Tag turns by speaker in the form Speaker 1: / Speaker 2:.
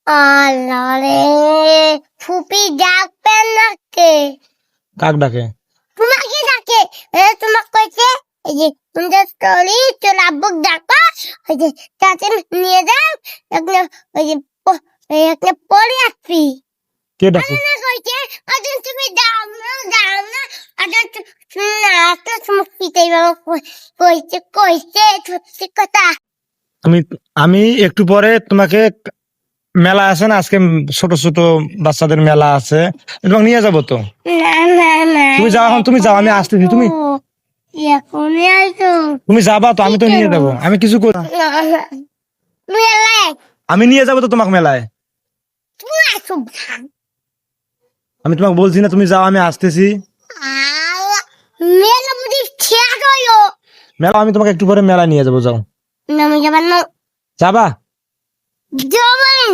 Speaker 1: আল্লাহ রে, ফুপি ডাকবেন নাকি?
Speaker 2: কাক ডাকে?
Speaker 1: তোমাকে ডাকে। তোমাকে কইছে এই যে তুমি যে স্টোরি তোর আব্বুক ডাকো, ওই যে তাতে নিয়ে যাও একটা, ওই যে একটা পড়ে আসবি।
Speaker 2: কে ডাকে?
Speaker 1: না কইছে আজন তুমি দাও না আজন না তো তুমি পিতাই বাবা কইছে কইছে সত্যি কথা।
Speaker 2: আমি আমি একটু পরে তোমাকে, মেলা আছে না আজকে, ছোট ছোট বাচ্চাদের মেলা আছে, তোমাকে নিয়ে যাবো তো।
Speaker 1: না না না,
Speaker 2: তুমি যাও, এখন তুমি যাও, আমি আসতেছি। তুমি
Speaker 1: এখনই আইছো?
Speaker 2: তুমি যাবা তো, আমি তো নিয়ে যাবো। আমি কিছু করি না।
Speaker 1: না না, তুমি এলে
Speaker 2: আমি নিয়ে যাবো তো তোমাকে মেলায়।
Speaker 1: তুমি আসো ভাগ।
Speaker 2: আমি তোমাকে বলছি না, তুমি যাও, আমি আসতেছি।
Speaker 1: মেলা বুঝি শেষ হইলো।
Speaker 2: মেলা আমি তোমাকে একটু পরে মেলায় নিয়ে যাবো, যাও।
Speaker 1: নামে যাবার না
Speaker 2: যাবা?
Speaker 1: যাবেন।